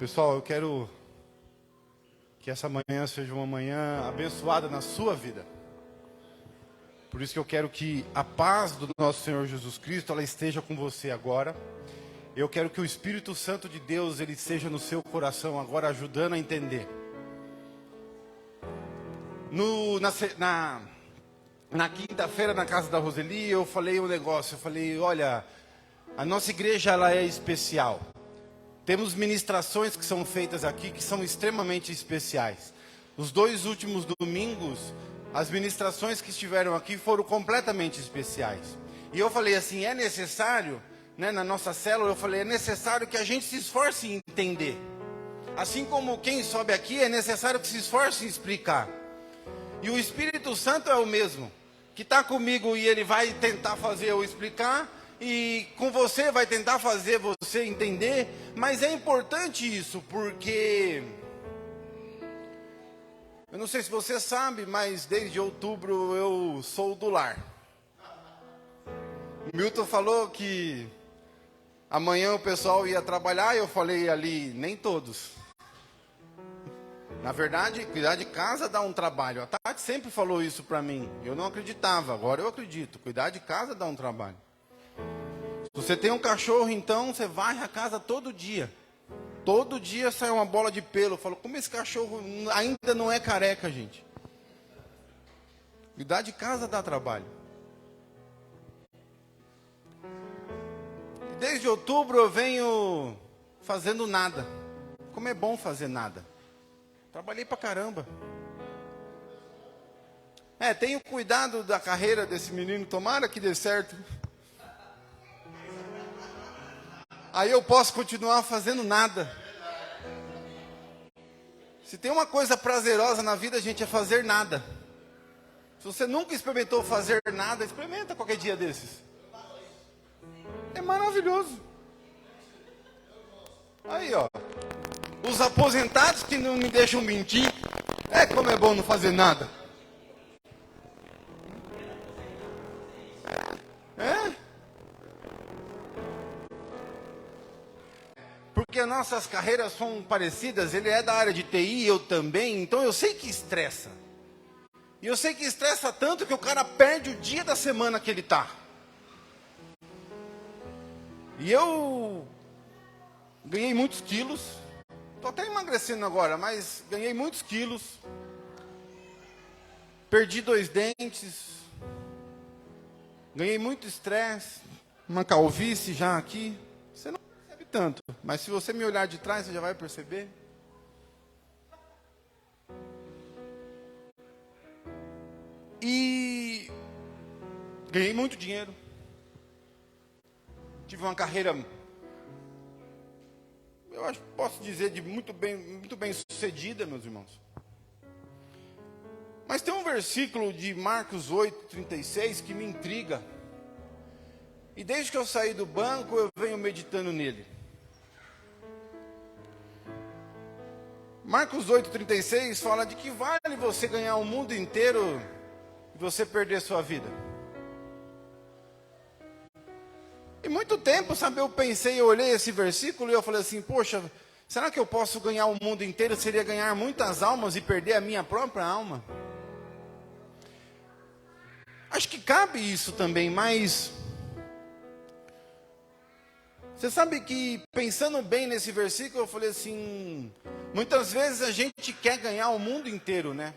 Pessoal, eu quero que essa manhã seja uma manhã abençoada na sua vida. Por isso que eu quero que a paz do nosso Senhor Jesus Cristo, ela esteja com você agora. Eu quero que o Espírito Santo de Deus, ele esteja no seu coração agora, ajudando a entender. Na quinta-feira, na casa da Roseli, eu falei um negócio. Eu falei, olha, a nossa igreja, ela é especial. Temos ministrações que são feitas aqui que são extremamente especiais. Os 2 últimos domingos, as ministrações que estiveram aqui foram completamente especiais. E eu falei assim, é necessário, na nossa célula, eu falei, é necessário que a gente se esforce em entender. Assim como quem sobe aqui, é necessário que se esforce em explicar. E o Espírito Santo é o mesmo, que está comigo e ele vai tentar fazer eu explicar, e com você vai tentar fazer você entender, mas é importante isso, porque eu não sei se você sabe, mas desde outubro eu sou do lar. O Milton falou que amanhã o pessoal ia trabalhar, e eu falei ali, nem todos. Na verdade, cuidar de casa dá um trabalho. A Tati sempre falou isso para mim. Eu não acreditava, agora eu acredito. Cuidar de casa dá um trabalho. Se você tem um cachorro, então, você varre a casa todo dia. Todo dia sai uma bola de pelo. Eu falo, como esse cachorro ainda não é careca, gente? Cuidar de casa dá trabalho. Desde outubro eu venho fazendo nada. Como é bom fazer nada. Trabalhei pra caramba. Tenho cuidado da carreira desse menino, tomara que dê certo. Aí eu posso continuar fazendo nada. Se tem uma coisa prazerosa na vida, gente, é fazer nada. Se você nunca experimentou fazer nada, experimenta qualquer dia desses. É maravilhoso. Aí, ó. Os aposentados que não me deixam mentir. Como é bom não fazer nada. Porque as nossas carreiras são parecidas, ele é da área de TI, eu também, então eu sei que estressa. E eu sei que estressa tanto que o cara perde o dia da semana que ele tá. E eu ganhei muitos quilos, tô até emagrecendo agora, mas ganhei muitos quilos. Perdi 2 dentes, ganhei muito estresse, uma calvície já aqui. Você não percebe tanto, mas se você me olhar de trás, você já vai perceber. E ganhei muito dinheiro. Tive uma carreira, eu acho que posso dizer, de muito bem sucedida, meus irmãos. Mas tem um versículo de Marcos 8:36 que me intriga. E desde que eu saí do banco, eu venho meditando nele. Marcos 8:36 fala de que vale você ganhar o mundo inteiro e você perder sua vida. E muito tempo, sabe, eu olhei esse versículo e eu falei assim, poxa, será que eu posso ganhar o mundo inteiro? Seria ganhar muitas almas e perder a minha própria alma? Acho que cabe isso também, mas você sabe que, pensando bem nesse versículo, eu falei assim, muitas vezes a gente quer ganhar o mundo inteiro, né?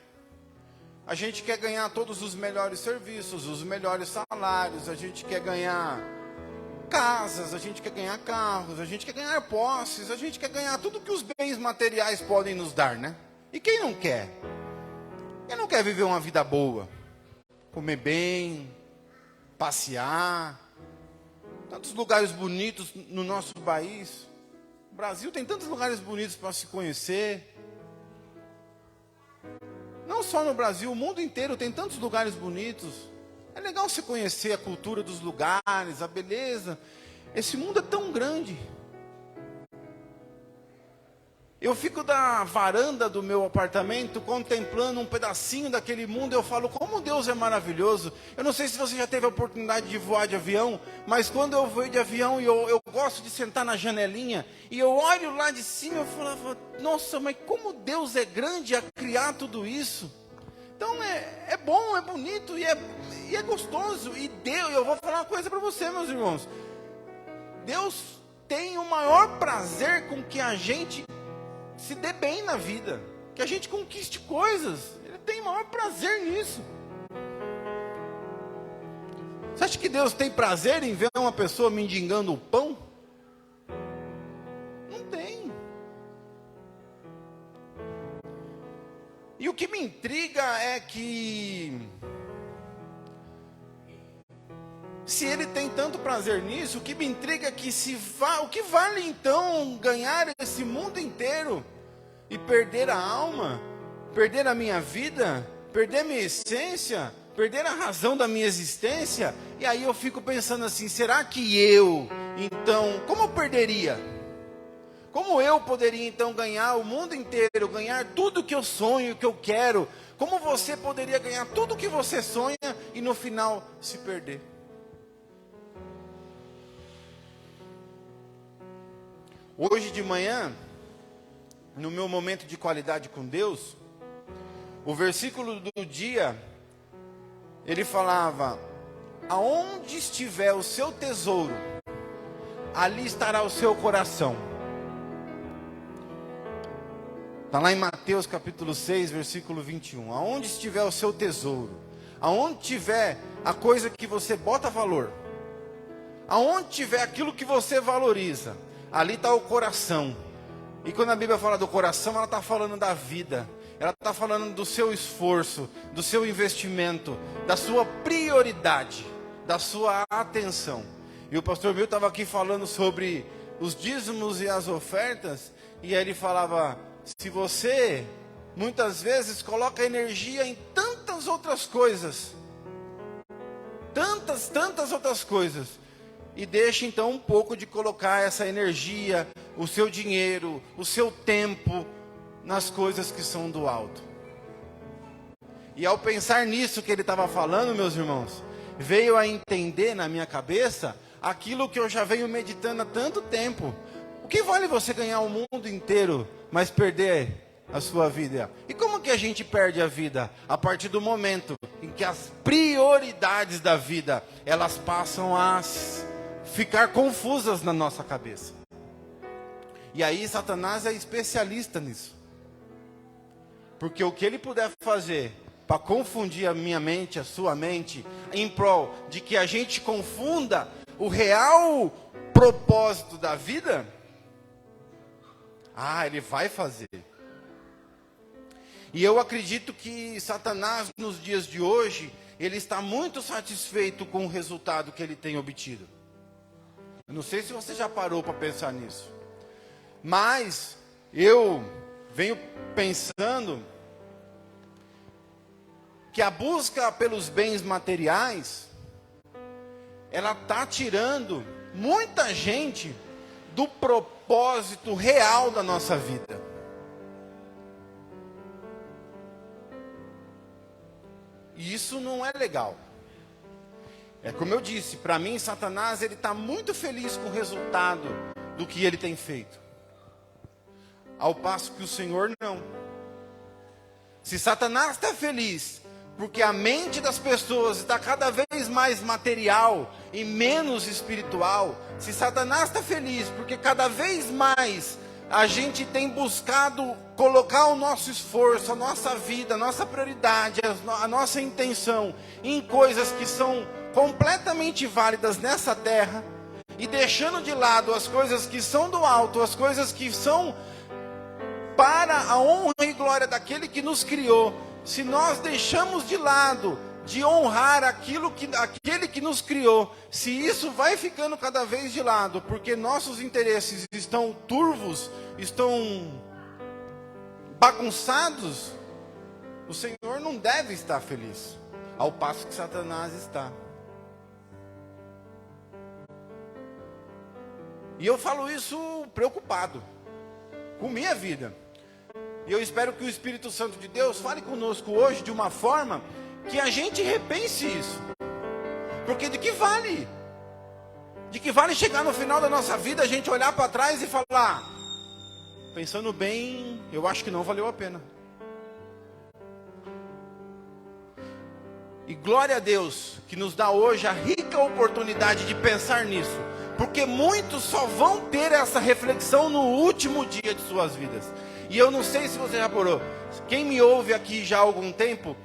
A gente quer ganhar todos os melhores serviços, os melhores salários, a gente quer ganhar casas, a gente quer ganhar carros, a gente quer ganhar posses, a gente quer ganhar tudo que os bens materiais podem nos dar, né? E quem não quer? Quem não quer viver uma vida boa? Comer bem, passear, tantos lugares bonitos no nosso país. O Brasil tem tantos lugares bonitos para se conhecer. Não só no Brasil, o mundo inteiro tem tantos lugares bonitos. É legal se conhecer a cultura dos lugares, a beleza. Esse mundo é tão grande. Eu fico da varanda do meu apartamento contemplando um pedacinho daquele mundo. Eu falo, como Deus é maravilhoso. Eu não sei se você já teve a oportunidade de voar de avião, mas quando eu vou de avião, eu gosto de sentar na janelinha e eu olho lá de cima, eu falava, nossa, mas como Deus é grande a criar tudo isso. Então é bom, é bonito e é gostoso. E Deus, eu vou falar uma coisa para você, meus irmãos. Deus tem o maior prazer com que a gente se dê bem na vida, que a gente conquiste coisas. Ele tem o maior prazer nisso. Você acha que Deus tem prazer em ver uma pessoa mendigando o pão? Não tem. E o que me intriga é que, se ele tem tanto prazer nisso, o que me intriga é que o que vale então ganhar esse mundo inteiro e perder a alma, perder a minha vida, perder a minha essência, perder a razão da minha existência? E aí eu fico pensando assim, será que eu, então, como eu perderia? Como eu poderia então ganhar o mundo inteiro, ganhar tudo que eu sonho, que eu quero? Como você poderia ganhar tudo que você sonha e no final se perder? Hoje de manhã, no meu momento de qualidade com Deus, o versículo do dia, ele falava, aonde estiver o seu tesouro, ali estará o seu coração. Está lá em Mateus capítulo 6, versículo 21. Aonde estiver o seu tesouro, aonde tiver a coisa que você bota valor, aonde tiver aquilo que você valoriza, ali está o coração. E quando a Bíblia fala do coração, ela está falando da vida. Ela está falando do seu esforço, do seu investimento, da sua prioridade, da sua atenção. E o pastor Milton estava aqui falando sobre os dízimos e as ofertas. E aí ele falava, se você muitas vezes coloca energia em tantas outras coisas, tantas outras coisas, e deixa então um pouco de colocar essa energia, o seu dinheiro, o seu tempo nas coisas que são do alto. E ao pensar nisso que ele estava falando, meus irmãos, veio a entender na minha cabeça aquilo que eu já venho meditando há tanto tempo. O que vale você ganhar o mundo inteiro, mas perder a sua vida? E como que a gente perde a vida? A partir do momento em que as prioridades da vida, elas passam a ficar confusas na nossa cabeça. E aí Satanás é especialista nisso. Porque o que ele puder fazer para confundir a minha mente, a sua mente, em prol de que a gente confunda o real propósito da vida, ele vai fazer. E eu acredito que Satanás, nos dias de hoje, ele está muito satisfeito com o resultado que ele tem obtido. Eu não sei se você já parou para pensar nisso. Mas eu venho pensando que a busca pelos bens materiais, ela está tirando muita gente do propósito real da nossa vida. E isso não é legal. É como eu disse, para mim Satanás ele está muito feliz com o resultado do que ele tem feito. Ao passo que o Senhor não. Se Satanás está feliz porque a mente das pessoas está cada vez mais material e menos espiritual, se Satanás está feliz porque cada vez mais a gente tem buscado colocar o nosso esforço, a nossa vida, a nossa prioridade, a nossa intenção em coisas que são completamente válidas nessa terra, e deixando de lado as coisas que são do alto, as coisas que são para a honra e glória daquele que nos criou, se nós deixamos de lado de honrar aquele que nos criou, se isso vai ficando cada vez de lado, porque nossos interesses estão turvos, estão bagunçados, o Senhor não deve estar feliz, ao passo que Satanás está. E eu falo isso preocupado com minha vida. E eu espero que o Espírito Santo de Deus fale conosco hoje de uma forma que a gente repense isso. Porque de que vale? De que vale chegar no final da nossa vida, a gente olhar para trás e falar, pensando bem, eu acho que não valeu a pena. E glória a Deus que nos dá hoje a rica oportunidade de pensar nisso. Porque muitos só vão ter essa reflexão no último dia de suas vidas. E eu não sei se você já reparou, quem me ouve aqui já há algum tempo,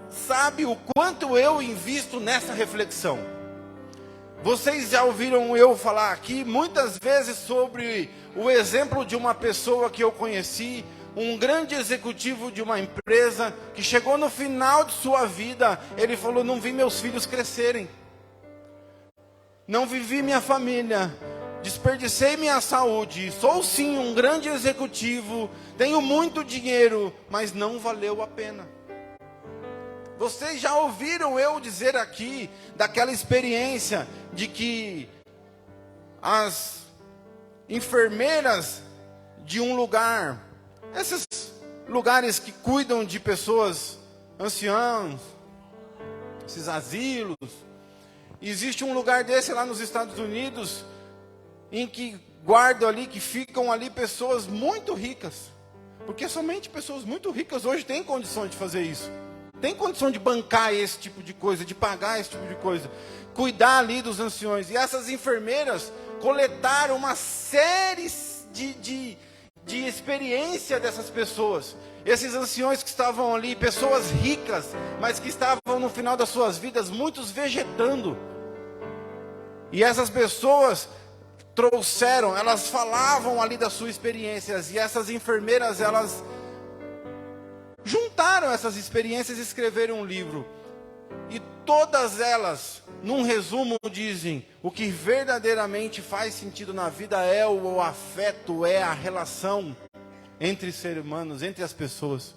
sabe o quanto eu invisto nessa reflexão. Vocês já ouviram eu falar aqui muitas vezes sobre o exemplo de uma pessoa que eu conheci, um grande executivo de uma empresa, que chegou no final de sua vida, ele falou, não vi meus filhos crescerem, não vivi minha família, desperdicei minha saúde, sou sim um grande executivo, tenho muito dinheiro, mas não valeu a pena. Vocês já ouviram eu dizer aqui daquela experiência de que as enfermeiras de um lugar, esses lugares que cuidam de pessoas anciãs, esses asilos, existe um lugar desse lá nos Estados Unidos, em que guardam ali, que ficam ali pessoas muito ricas, porque somente pessoas muito ricas hoje têm condições de fazer isso. Tem condição de bancar esse tipo de coisa, de pagar esse tipo de coisa, cuidar ali dos anciões. E essas enfermeiras coletaram uma série de experiência dessas pessoas. Esses anciões que estavam ali, pessoas ricas, mas que estavam no final das suas vidas, muitos vegetando. E essas pessoas trouxeram, elas falavam ali das suas experiências. E essas enfermeiras, elas juntaram essas experiências e escreveram um livro. E todas elas, num resumo, dizem: o que verdadeiramente faz sentido na vida é o afeto, é a relação entre seres humanos, entre as pessoas.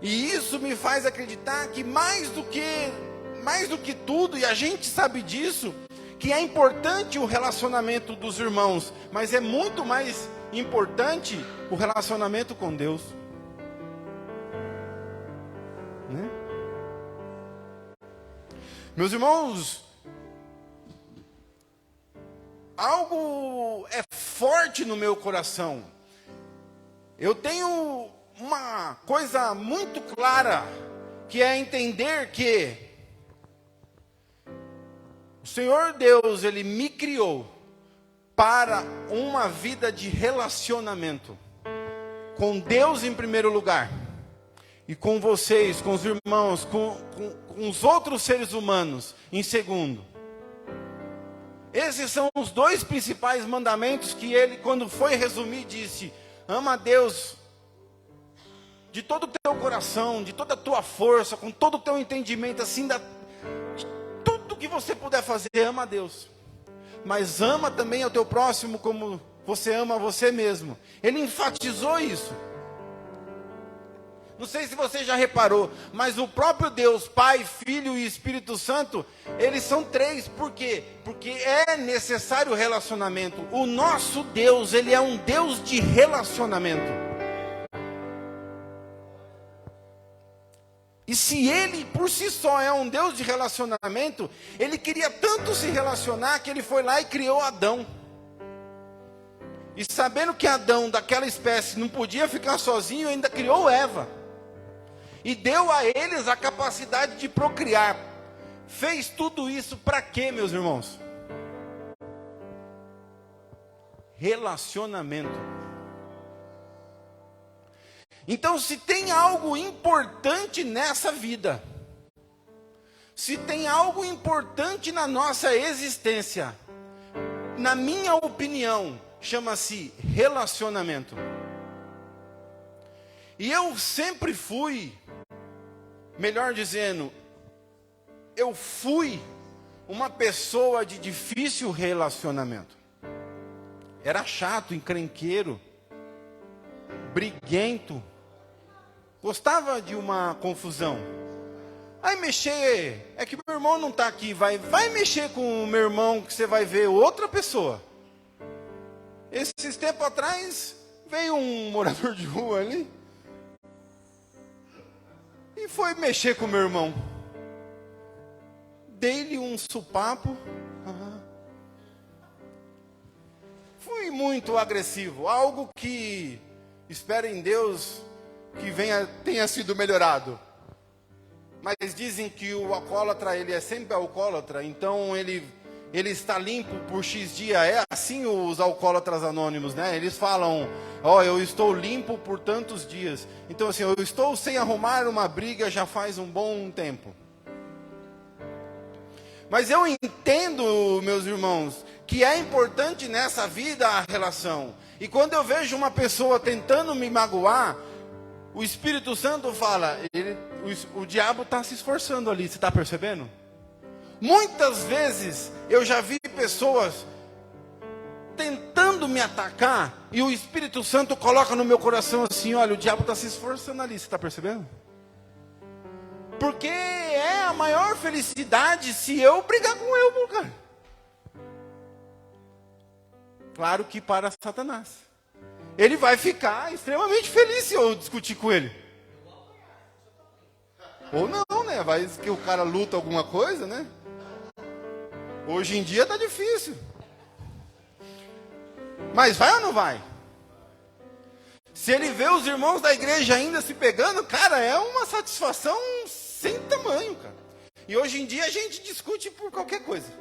E isso me faz acreditar que mais do que tudo, e a gente sabe disso, que é importante o relacionamento dos irmãos, mas é muito mais importante o relacionamento com Deus. Né? Meus irmãos, algo é forte no meu coração. Eu tenho uma coisa muito clara, que é entender que o Senhor Deus, Ele me criou para uma vida de relacionamento com Deus em primeiro lugar. E com vocês, com os irmãos, com os outros seres humanos em segundo. Esses são os dois principais mandamentos que ele, quando foi resumir, disse: ama a Deus de todo o teu coração, de toda a tua força, com todo o teu entendimento, assim, de tudo que você puder fazer, ama a Deus. Mas ama também ao teu próximo como você ama a você mesmo. Ele enfatizou isso. Não sei se você já reparou, mas o próprio Deus, Pai, Filho e Espírito Santo, eles são três. Por quê? Porque é necessário relacionamento. O nosso Deus, Ele é um Deus de relacionamento. E se Ele por si só é um Deus de relacionamento, Ele queria tanto se relacionar que Ele foi lá e criou Adão. E sabendo que Adão, daquela espécie, não podia ficar sozinho, ainda criou Eva. E deu a eles a capacidade de procriar. Fez tudo isso para quê, meus irmãos? Relacionamento. Então, se tem algo importante nessa vida, se tem algo importante na nossa existência, na minha opinião, chama-se relacionamento. E eu sempre fui, melhor dizendo, eu fui uma pessoa de difícil relacionamento. Era chato, encrenqueiro, briguento, gostava de uma confusão. Aí mexer, é que meu irmão não está aqui, vai mexer com o meu irmão que você vai ver outra pessoa. Esses tempos atrás, veio um morador de rua ali e foi mexer com meu irmão. Dei-lhe um supapo. Fui muito agressivo. Algo que espero em Deus que tenha sido melhorado. Mas dizem que o alcoólatra, ele é sempre alcoólatra, então ele está limpo por X dia. É assim os alcoólatras anônimos, né? Eles falam, eu estou limpo por tantos dias. Então assim, eu estou sem arrumar uma briga já faz um bom tempo. Mas eu entendo, meus irmãos, que é importante nessa vida a relação. E quando eu vejo uma pessoa tentando me magoar, o Espírito Santo fala, o diabo está se esforçando ali, você está percebendo? Muitas vezes eu já vi pessoas tentando me atacar e o Espírito Santo coloca no meu coração assim, olha, o diabo está se esforçando ali, você está percebendo? Porque é a maior felicidade se eu brigar com ele, cara. Claro que para Satanás. Ele vai ficar extremamente feliz se eu discutir com ele. Ou não, né? Vai que o cara luta alguma coisa, né? Hoje em dia tá difícil. Mas vai ou não vai? Se ele vê os irmãos da igreja ainda se pegando, cara, é uma satisfação sem tamanho, cara. E hoje em dia a gente discute por qualquer coisa.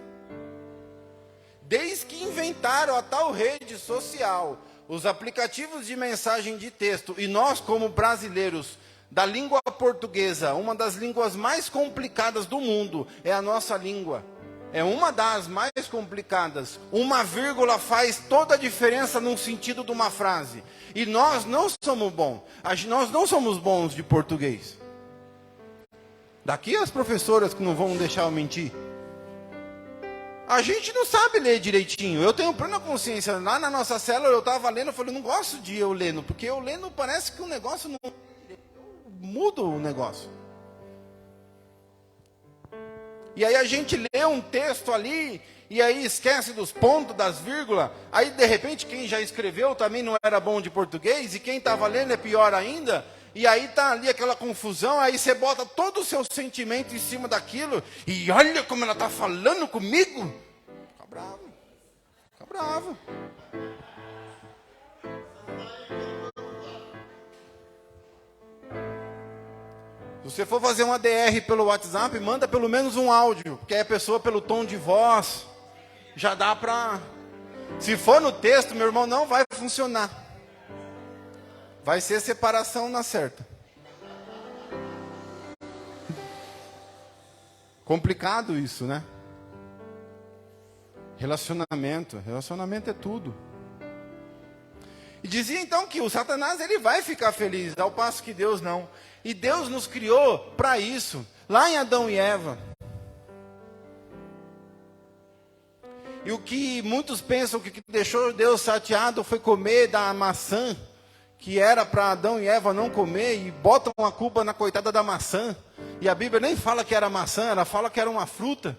Desde que inventaram a tal rede social, os aplicativos de mensagem de texto, e nós como brasileiros, da língua portuguesa, uma das línguas mais complicadas do mundo, é a nossa língua. É uma das mais complicadas. Uma vírgula faz toda a diferença no sentido de uma frase. E nós não somos bons. Nós não somos bons de português. Daqui as professoras que não vão deixar eu mentir. A gente não sabe ler direitinho. Eu tenho plena consciência. Lá na nossa célula eu estava lendo, eu falei, não gosto de eu lendo, porque eu lendo parece que o negócio não... muda o negócio. E aí a gente lê um texto ali, e aí esquece dos pontos, das vírgulas. Aí de repente quem já escreveu também não era bom de português, e quem estava lendo é pior ainda. E aí tá ali aquela confusão, aí você bota todo o seu sentimento em cima daquilo, e olha como ela está falando comigo. Fica bravo. Fica bravo. Se você for fazer uma DR pelo WhatsApp, manda pelo menos um áudio, porque aí a pessoa pelo tom de voz, já dá para... Se for no texto, meu irmão, não vai funcionar. Vai ser separação na certa. Complicado isso, né? Relacionamento é tudo. E dizia então que o Satanás ele vai ficar feliz, ao passo que Deus não. E Deus nos criou para isso, lá em Adão e Eva. E o que muitos pensam que deixou Deus chateado foi comer da maçã, que era para Adão e Eva não comer, e botam a culpa na coitada da maçã. E a Bíblia nem fala que era maçã, ela fala que era uma fruta.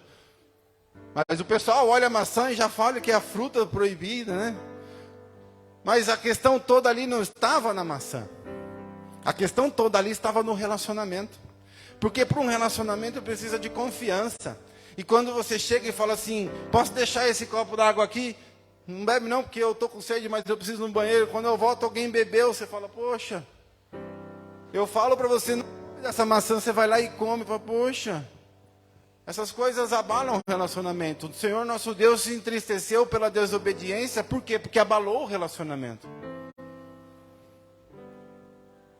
Mas o pessoal olha a maçã e já fala que é a fruta proibida, né? Mas a questão toda ali não estava na maçã. A questão toda ali estava no relacionamento. Porque para um relacionamento precisa de confiança. E quando você chega e fala assim, posso deixar esse copo d'água aqui? Não bebe não, porque eu estou com sede, mas eu preciso ir no banheiro. Quando eu volto, alguém bebeu. Você fala, poxa. Eu falo para você, não come dessa maçã, você vai lá e come. Fala, poxa. Essas coisas abalam o relacionamento. O Senhor nosso Deus se entristeceu pela desobediência. Por quê? Porque abalou o relacionamento.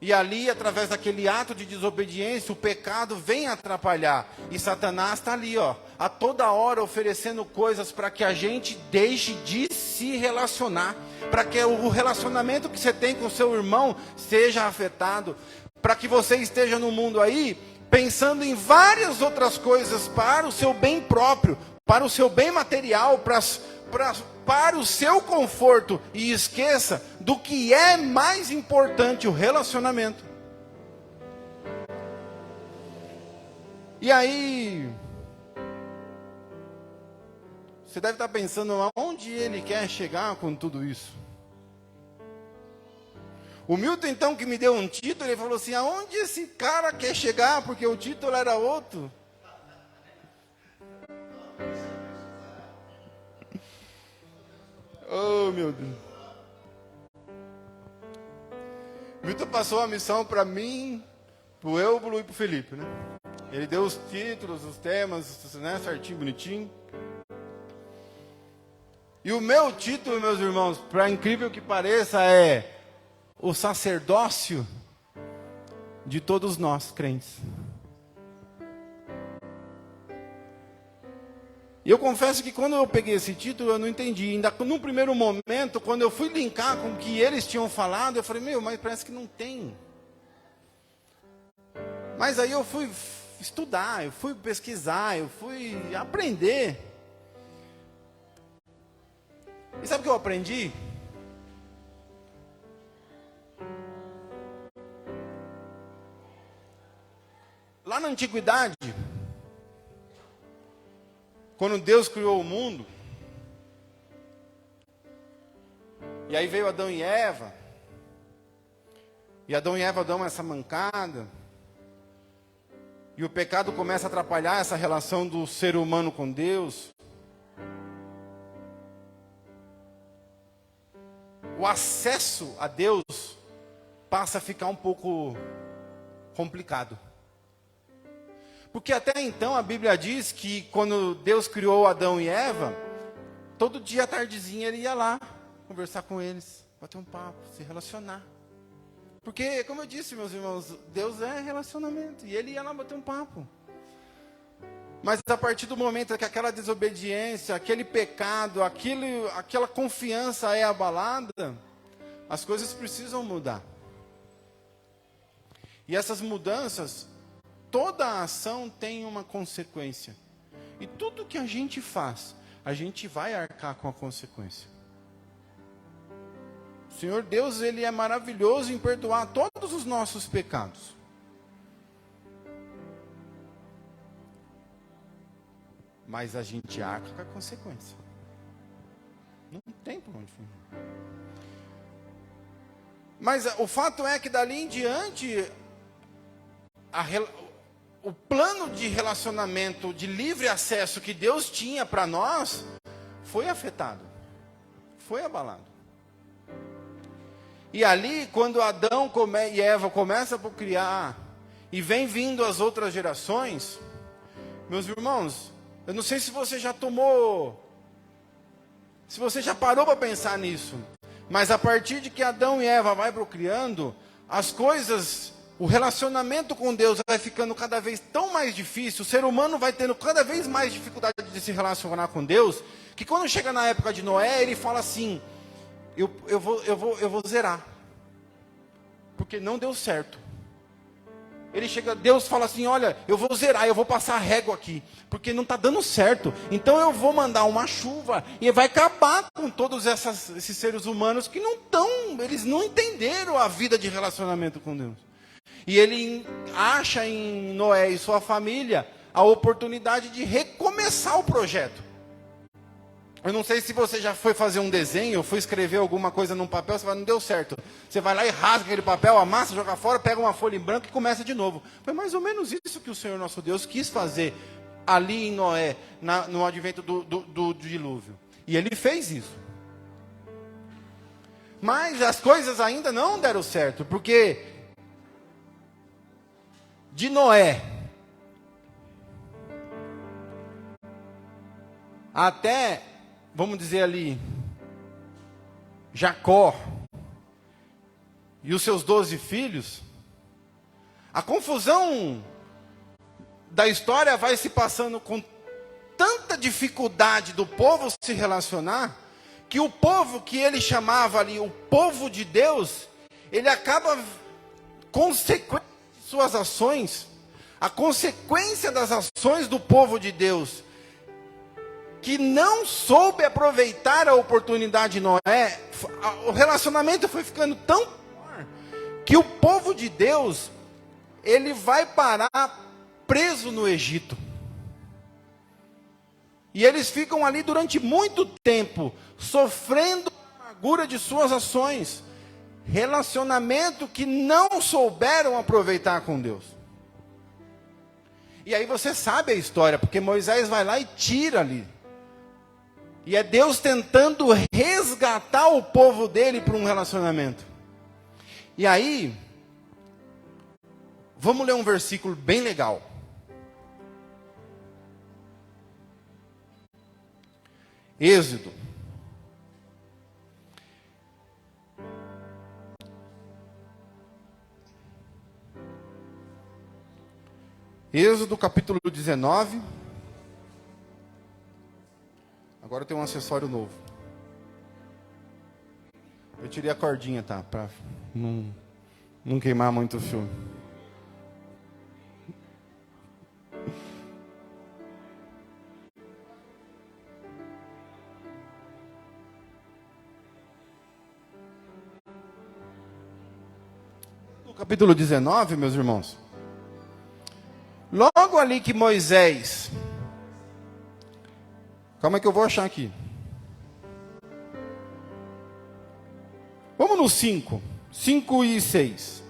E ali, através daquele ato de desobediência, o pecado vem atrapalhar. E Satanás está ali, a toda hora oferecendo coisas para que a gente deixe de se relacionar. Para que o relacionamento que você tem com o seu irmão seja afetado. Para que você esteja no mundo aí, pensando em várias outras coisas para o seu bem próprio, para o seu bem material, para o seu conforto, e esqueça do que é mais importante, o relacionamento. E aí, você deve estar pensando, aonde ele quer chegar com tudo isso? O Milton, então, que me deu um título, ele falou assim, aonde esse cara quer chegar? Porque o título era outro. Oh, meu Deus. Milton passou a missão para mim, pro Eubulo e pro Felipe, né? Ele deu os títulos, os temas, né, certinho, bonitinho. E o meu título, meus irmãos, para incrível que pareça, é o sacerdócio de todos nós, crentes. E eu confesso que quando eu peguei esse título, eu não entendi. Ainda no primeiro momento, quando eu fui linkar com o que eles tinham falado, eu falei, mas parece que não tem. Mas aí eu fui estudar, eu fui pesquisar, eu fui aprender. E sabe o que eu aprendi? Lá na antiguidade, quando Deus criou o mundo, e aí veio Adão e Eva, dão essa mancada, e o pecado começa a atrapalhar essa relação do ser humano com Deus. O acesso a Deus passa a ficar um pouco complicado. Porque até então a Bíblia diz que quando Deus criou Adão e Eva, todo dia à tardezinha ele ia lá conversar com eles, bater um papo, se relacionar. Porque, como eu disse, meus irmãos, Deus é relacionamento, e ele ia lá bater um papo. Mas a partir do momento que aquela desobediência, aquele pecado, aquela confiança é abalada, as coisas precisam mudar. E essas mudanças, toda a ação tem uma consequência. E tudo que a gente faz, a gente vai arcar com a consequência. O Senhor Deus, Ele é maravilhoso em perdoar todos os nossos pecados. Mas a gente arca com a consequência. Não tem por onde fugir. Mas o fato é que dali em diante, o plano de relacionamento, de livre acesso que Deus tinha para nós, foi afetado. Foi abalado. E ali, quando Adão e Eva começam a procriar, e vem vindo as outras gerações, meus irmãos, eu não sei se você já se você já parou para pensar nisso, mas a partir de que Adão e Eva vai procriando, as coisas, o relacionamento com Deus vai ficando cada vez tão mais difícil, o ser humano vai tendo cada vez mais dificuldade de se relacionar com Deus, que quando chega na época de Noé, ele fala assim, eu vou zerar, porque não deu certo. Deus fala assim, olha, eu vou zerar, eu vou passar a régua aqui, porque não está dando certo, então eu vou mandar uma chuva, e vai acabar com todos esses seres humanos que eles não entenderam a vida de relacionamento com Deus. E ele acha em Noé e sua família a oportunidade de recomeçar o projeto. Eu não sei se você já foi fazer um desenho, ou foi escrever alguma coisa num papel, você fala, não deu certo. Você vai lá e rasga aquele papel, amassa, joga fora, pega uma folha em branco e começa de novo. Foi mais ou menos isso que o Senhor nosso Deus quis fazer ali em Noé, no advento do dilúvio. E ele fez isso. Mas as coisas ainda não deram certo, porque de Noé até, vamos dizer ali, Jacó e os seus 12 filhos, a confusão da história vai se passando com tanta dificuldade do povo se relacionar, que o povo que ele chamava ali, o povo de Deus, ele acaba, consequência de suas ações, a consequência das ações do povo de Deus, que não soube aproveitar a oportunidade de Noé, o relacionamento foi ficando tão pior, que o povo de Deus, ele vai parar preso no Egito. E eles ficam ali durante muito tempo, sofrendo a amargura de suas ações. Relacionamento que não souberam aproveitar com Deus. E aí você sabe a história, porque Moisés vai lá e tira ali. E é Deus tentando resgatar o povo dele para um relacionamento. E aí, vamos ler um versículo bem legal. Êxodo. Êxodo capítulo 19. Agora tem um acessório novo. Eu tirei a cordinha, tá? Pra não queimar muito o filme. No capítulo 19, meus irmãos. Logo ali que Moisés... Calma que eu vou achar aqui. Vamos no 5. 5 e 6.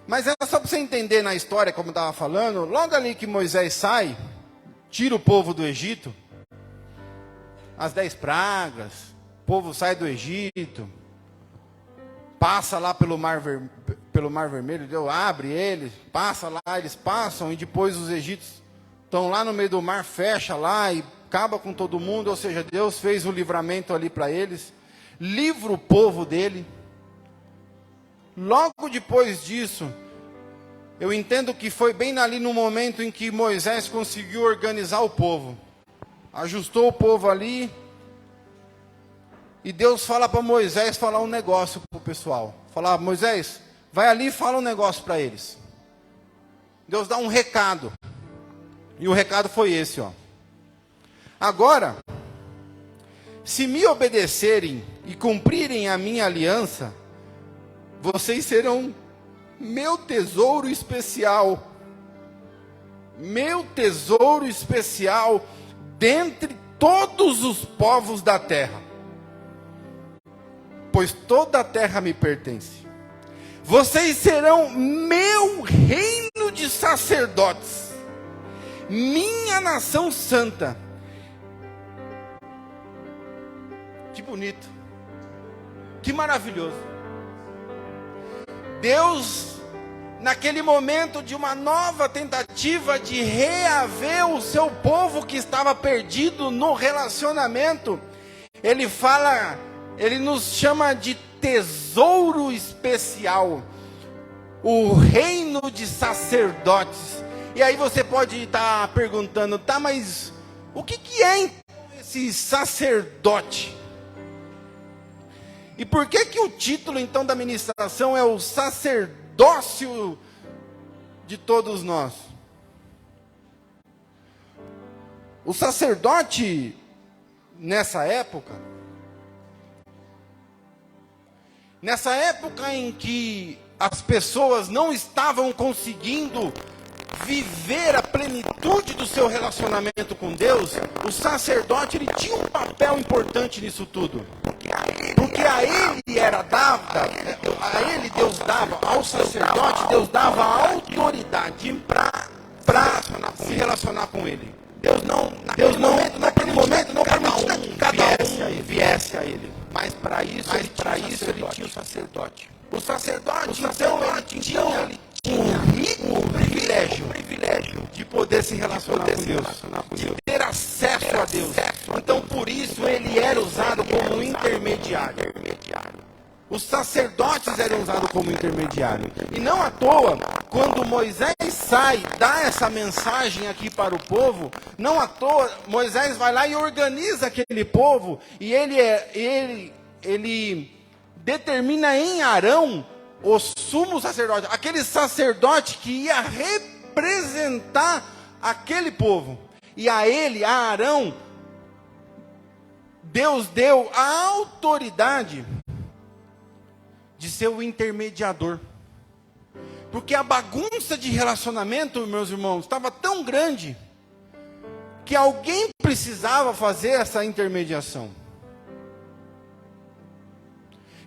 Mas é só para você entender na história, como eu estava falando. Logo ali que Moisés sai, tira o povo do Egito. As 10 pragas. O povo sai do Egito. Passa lá pelo Mar Vermelho. Deus abre eles. Passa lá, eles passam. E depois os egípcios estão lá no meio do mar. Fecha lá e acaba com todo mundo, ou seja, Deus fez o livramento ali para eles, livra o povo dele. Logo depois disso, eu entendo que foi bem ali no momento em que Moisés conseguiu organizar o povo, ajustou o povo ali, e Deus fala para Moisés falar um negócio para o pessoal, falar: Moisés, vai ali e fala um negócio para eles. Deus dá um recado, e o recado foi esse, ó. Agora, se me obedecerem e cumprirem a minha aliança, vocês serão meu tesouro especial. Meu tesouro especial dentre todos os povos da terra. Pois toda a terra me pertence. Vocês serão meu reino de sacerdotes. Minha nação santa. Que bonito, que maravilhoso. Deus, naquele momento de uma nova tentativa de reaver o seu povo que estava perdido no relacionamento, Ele fala, Ele nos chama de tesouro especial, o reino de sacerdotes. E aí você pode estar perguntando, tá, mas o que é então esse sacerdote? E por que o título então da ministração é o sacerdócio de todos nós? O sacerdote, nessa época em que as pessoas não estavam conseguindo viver a plenitude do seu relacionamento com Deus, o sacerdote ele tinha um papel importante nisso tudo. Porque a ele era dada, a ele Deus dava, ao sacerdote Deus dava autoridade para se relacionar com ele. Deus naquele momento não permitia que cada um viesse a ele. Mas para isso ele tinha o sacerdote. O sacerdote então ele tinha um rico privilégio de poder se relacionar com Deus, de ter acesso a Deus. Então por isso ele era usado como intermediário. Os sacerdotes eram usados como intermediário. E não à toa, quando Moisés sai, dá essa mensagem aqui para o povo, não à toa, Moisés vai lá e organiza aquele povo, e ele determina em Arão o sumo sacerdote, aquele sacerdote que ia representar aquele povo. E a ele, a Arão, Deus deu a autoridade de ser o intermediador. Porque a bagunça de relacionamento, meus irmãos, estava tão grande que alguém precisava fazer essa intermediação.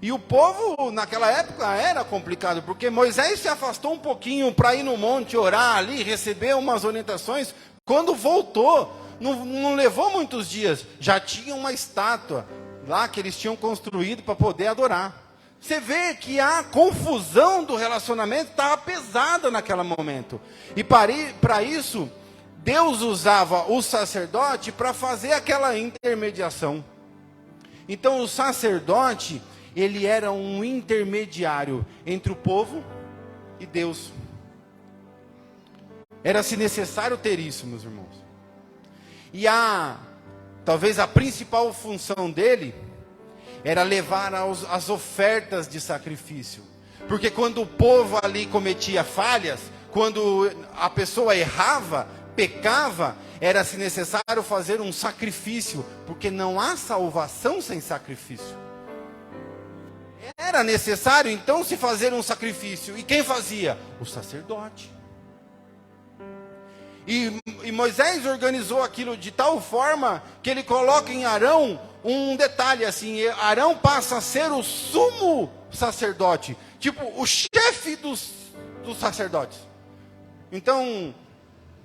E o povo, naquela época, era complicado, porque Moisés se afastou um pouquinho para ir no monte, orar ali, receber umas orientações. Quando voltou, não levou muitos dias, já tinha uma estátua lá que eles tinham construído para poder adorar. Você vê que a confusão do relacionamento estava pesada naquele momento. E para isso, Deus usava o sacerdote para fazer aquela intermediação. Então o sacerdote, ele era um intermediário entre o povo e Deus. Era-se necessário ter isso, meus irmãos. E talvez a principal função dele era levar as ofertas de sacrifício. Porque quando o povo ali cometia falhas, quando a pessoa errava, pecava, era-se necessário fazer um sacrifício, porque não há salvação sem sacrifício. Era necessário então se fazer um sacrifício. E quem fazia? O sacerdote. E Moisés organizou aquilo de tal forma que ele coloca em Arão um detalhe assim: Arão passa a ser o sumo sacerdote, tipo o chefe dos sacerdotes. Então,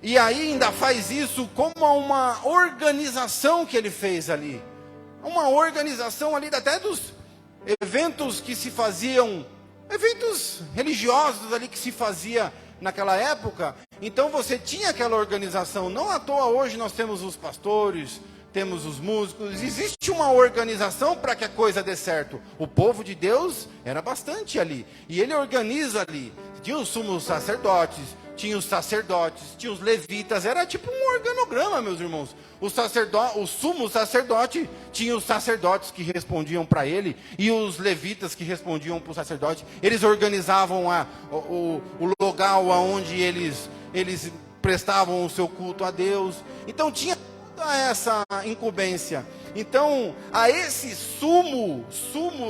e aí ainda faz isso como uma organização que ele fez ali, uma organização ali até dos eventos que se faziam, eventos religiosos ali que se fazia naquela época. Então você tinha aquela organização. Não à toa hoje nós temos os pastores, temos os músicos. Existe uma organização para que a coisa dê certo. O povo de Deus era bastante ali, e ele organiza ali. Tinha os sumos sacerdotes, tinha os sacerdotes, tinha os levitas. Era tipo um organograma, meus irmãos. O sumo sacerdote tinha os sacerdotes que respondiam para ele, e os levitas que respondiam para o sacerdote. Eles organizavam o local onde eles prestavam o seu culto a Deus. Então tinha toda essa incumbência. Então, a esse sumo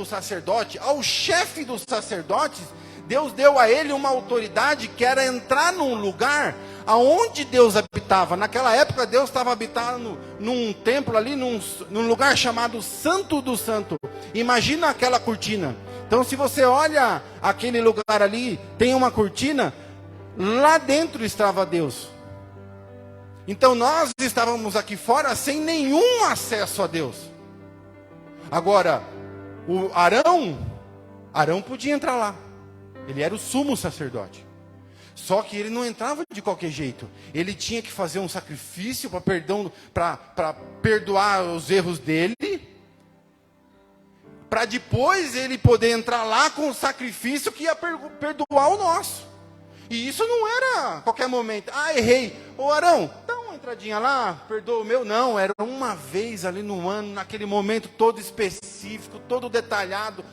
sacerdote, ao chefe dos sacerdotes, Deus deu a ele uma autoridade que era entrar num lugar aonde Deus habitava. Naquela época Deus estava habitando num templo ali, num lugar chamado Santo do Santo. Imagina aquela cortina. Então se você olha aquele lugar ali, tem uma cortina, lá dentro estava Deus. Então nós estávamos aqui fora sem nenhum acesso a Deus. Agora, o Arão podia entrar lá. Ele era o sumo sacerdote. Só que ele não entrava de qualquer jeito. Ele tinha que fazer um sacrifício para perdoar os erros dele, para depois ele poder entrar lá com o sacrifício que ia perdoar o nosso. E isso não era a qualquer momento. Errei. Ô Arão, dá uma entradinha lá, perdoa o meu. Não, era uma vez ali no ano, naquele momento todo específico, todo detalhado.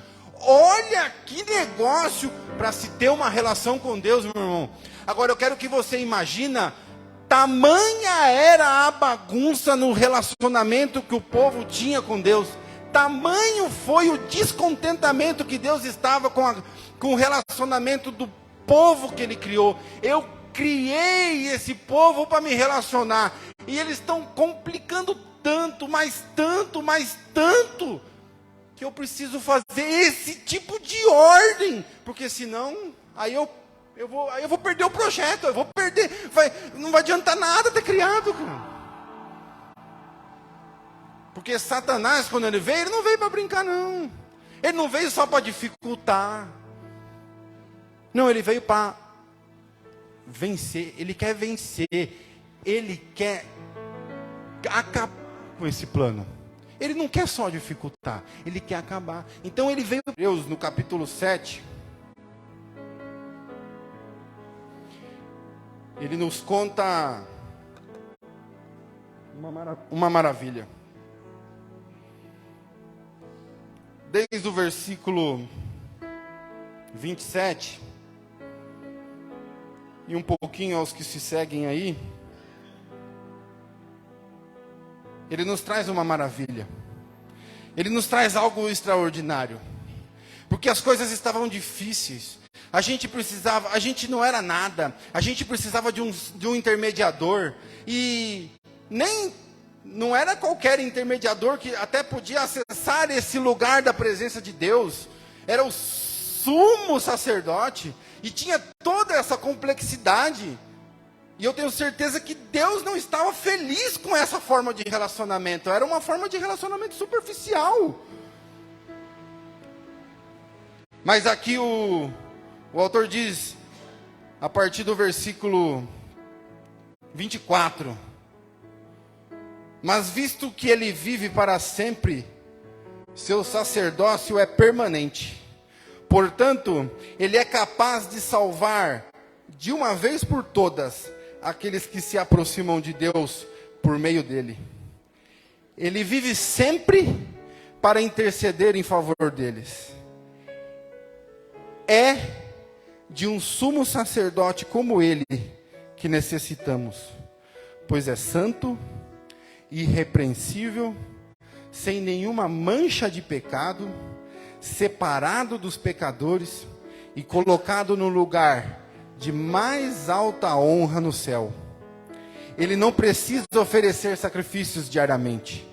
Olha que negócio para se ter uma relação com Deus, meu irmão. Agora eu quero que você imagina, tamanha era a bagunça no relacionamento que o povo tinha com Deus. Tamanho foi o descontentamento que Deus estava com o relacionamento do povo que Ele criou. Eu criei esse povo para me relacionar, e eles estão complicando tanto, mais tanto, mais tanto, que eu preciso fazer esse tipo de ordem, porque senão, aí eu vou perder o projeto, eu vou perder, não vai adiantar nada ter criado, cara. Porque Satanás, quando ele veio, ele não veio para brincar, não. Ele não veio só para dificultar. Não, ele veio para vencer. Ele quer vencer. Ele quer acabar com esse plano. Ele não quer só dificultar, ele quer acabar. Então ele veio, Deus, no capítulo 7, ele nos conta uma maravilha. Desde o versículo 27, e um pouquinho aos que se seguem aí, ele nos traz uma maravilha. Ele nos traz algo extraordinário. Porque as coisas estavam difíceis. A gente não era nada. A gente precisava de um intermediador. E não era qualquer intermediador que até podia acessar esse lugar da presença de Deus. era o sumo sacerdote, e tinha toda essa complexidade. E eu tenho certeza que Deus não estava feliz com essa forma de relacionamento. Era uma forma de relacionamento superficial. Mas aqui o autor diz, a partir do versículo 24: mas visto que ele vive para sempre, seu sacerdócio é permanente. Portanto, ele é capaz de salvar de uma vez por todas aqueles que se aproximam de Deus por meio dele. Ele vive sempre para interceder em favor deles. É de um sumo sacerdote como ele que necessitamos, pois é santo, irrepreensível, sem nenhuma mancha de pecado, separado dos pecadores e colocado no lugar de mais alta honra no céu. Ele não precisa oferecer sacrifícios diariamente,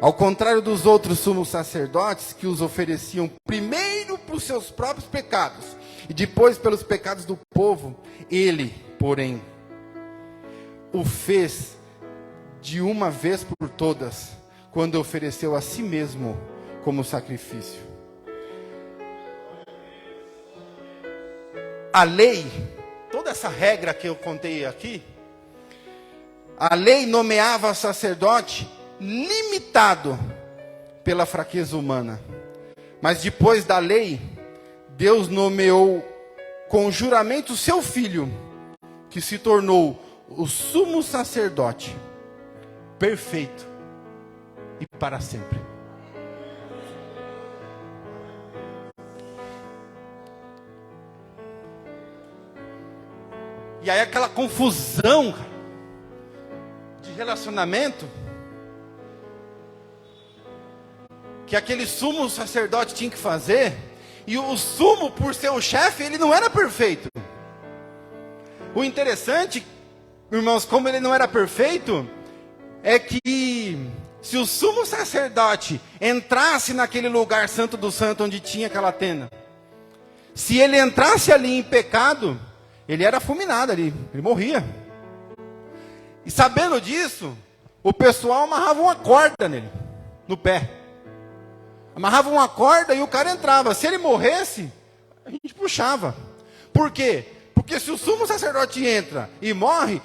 ao contrário dos outros sumos sacerdotes que os ofereciam primeiro para os seus próprios pecados e depois pelos pecados do povo. Ele, porém, o fez de uma vez por todas, quando ofereceu a si mesmo como sacrifício. A lei, toda essa regra que eu contei aqui, a lei nomeava sacerdote limitado pela fraqueza humana. Mas depois da lei, Deus nomeou com juramento seu filho, que se tornou o sumo sacerdote, perfeito e para sempre. E aí aquela confusão de relacionamento que aquele sumo sacerdote tinha que fazer, e o sumo, por ser o chefe, ele não era perfeito. O interessante, irmãos, como ele não era perfeito, é que se o sumo sacerdote entrasse naquele lugar santo do santo onde tinha aquela tenda, se ele entrasse ali em pecado, ele era fulminado ali, ele morria. E sabendo disso, o pessoal amarrava uma corda nele, no pé. Amarrava uma corda e o cara entrava. Se ele morresse, a gente puxava. Por quê? Porque se o sumo sacerdote entra e morre,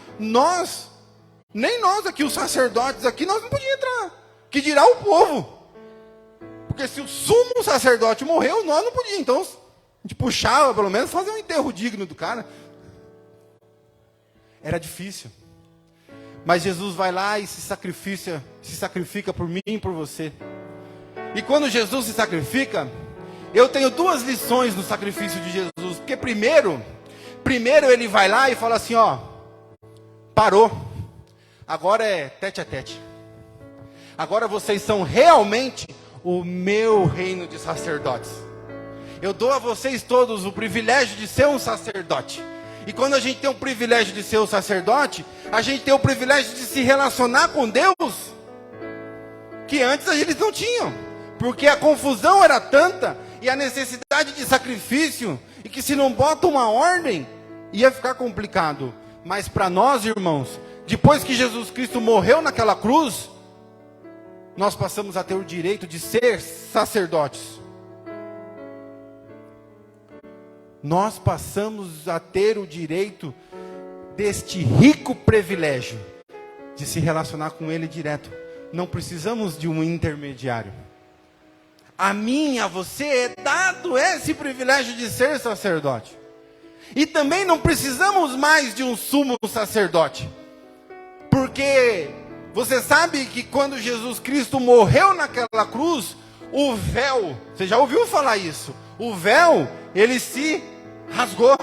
nem nós aqui, os sacerdotes aqui, nós não podíamos entrar. Que dirá o povo? Porque se o sumo sacerdote morreu, nós não podíamos. Então, a gente puxava, pelo menos, fazer um enterro digno do cara. Era difícil. Mas Jesus vai lá e se sacrifica por mim e por você. E quando Jesus se sacrifica, eu tenho duas lições no sacrifício de Jesus. Porque primeiro ele vai lá e fala assim, ó, parou. Agora é tete a tete. Agora vocês são realmente o meu reino de sacerdotes. Eu dou a vocês todos o privilégio de ser um sacerdote. E quando a gente tem o privilégio de ser um sacerdote, a gente tem o privilégio de se relacionar com Deus, que antes eles não tinham. Porque a confusão era tanta, e a necessidade de sacrifício, e que se não bota uma ordem, ia ficar complicado. Mas para nós, irmãos, depois que Jesus Cristo morreu naquela cruz, nós passamos a ter o direito de ser sacerdotes. Nós passamos a ter o direito deste rico privilégio de se relacionar com Ele direto. Não precisamos de um intermediário. A mim, a você é dado esse privilégio de ser sacerdote. E também não precisamos mais de um sumo sacerdote. Porque você sabe que quando Jesus Cristo morreu naquela cruz, o véu, você já ouviu falar isso? O véu, ele se rasgou.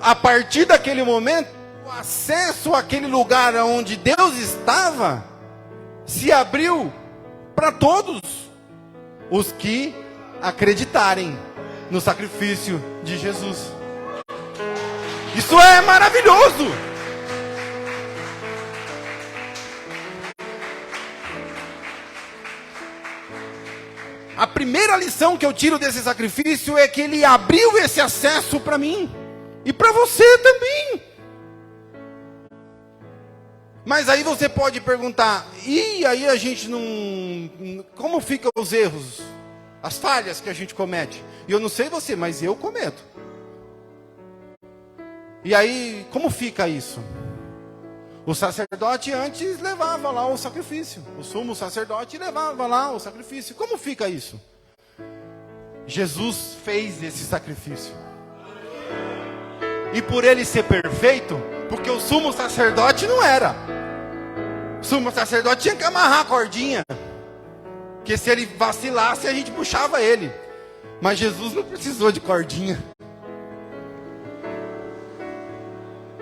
A partir daquele momento, o acesso àquele lugar onde Deus estava, se abriu para todos os que acreditarem no sacrifício de Jesus. Isso é maravilhoso. A primeira lição que eu tiro desse sacrifício é que ele abriu esse acesso para mim e para você também. Mas aí você pode perguntar, e aí a gente não... Como ficam os erros, as falhas que a gente comete? E eu não sei você, mas eu cometo. E aí, como fica isso? O sacerdote antes levava lá o sacrifício. O sumo sacerdote levava lá o sacrifício. Como fica isso? Jesus fez esse sacrifício. E por ele ser perfeito, porque o sumo sacerdote não era. O sumo sacerdote tinha que amarrar a cordinha. Porque se ele vacilasse, a gente puxava ele. Mas Jesus não precisou de cordinha.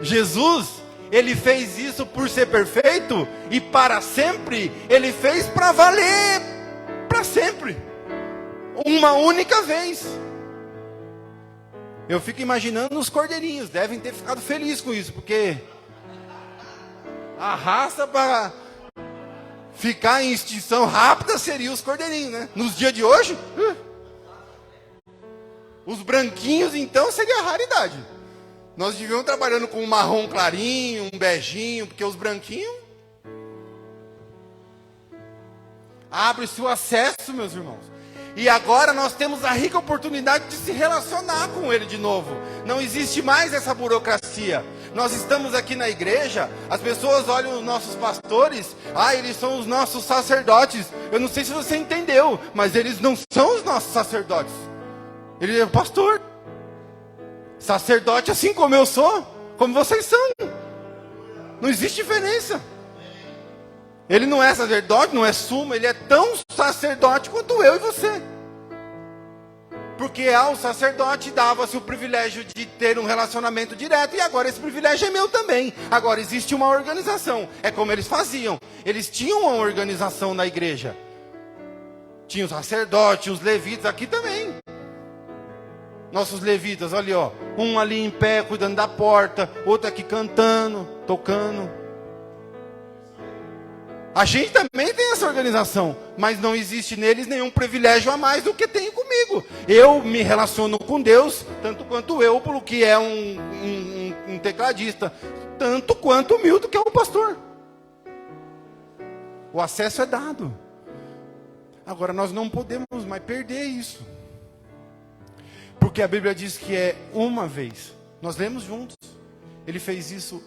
Jesus, ele fez isso por ser perfeito e para sempre. Ele fez para valer para sempre. Uma única vez. Eu fico imaginando os cordeirinhos, devem ter ficado felizes com isso, porque a raça para ficar em extinção rápida seria os cordeirinhos, né? Nos dias de hoje, os branquinhos então seria a raridade. Nós devíamos trabalhando com um marrom clarinho, um beijinho, porque os branquinhos... Abre-se o acesso, meus irmãos. E agora nós temos a rica oportunidade de se relacionar com ele de novo. Não existe mais essa burocracia. Nós estamos aqui na igreja, as pessoas olham os nossos pastores, eles são os nossos sacerdotes. Eu não sei se você entendeu, mas eles não são os nossos sacerdotes. Ele é o pastor. Sacerdote assim como eu sou, como vocês são. Não existe diferença. Ele não é sacerdote, não é sumo, ele é tão sacerdote quanto eu e você. Porque ao sacerdote dava-se o privilégio de ter um relacionamento direto, e agora esse privilégio é meu também. Agora existe uma organização, é como eles faziam. Eles tinham uma organização na igreja. Tinha os sacerdotes, os levitas, aqui também. Nossos levitas, olha ó, um ali em pé cuidando da porta, outro aqui cantando, tocando. A gente também tem essa organização, mas não existe neles nenhum privilégio a mais do que tem comigo. Eu me relaciono com Deus, tanto quanto eu, pelo que é um tecladista, tanto quanto o Milton, que é o pastor. O acesso é dado. Agora nós não podemos mais perder isso. Porque a Bíblia diz que é uma vez. Nós lemos juntos. Ele fez isso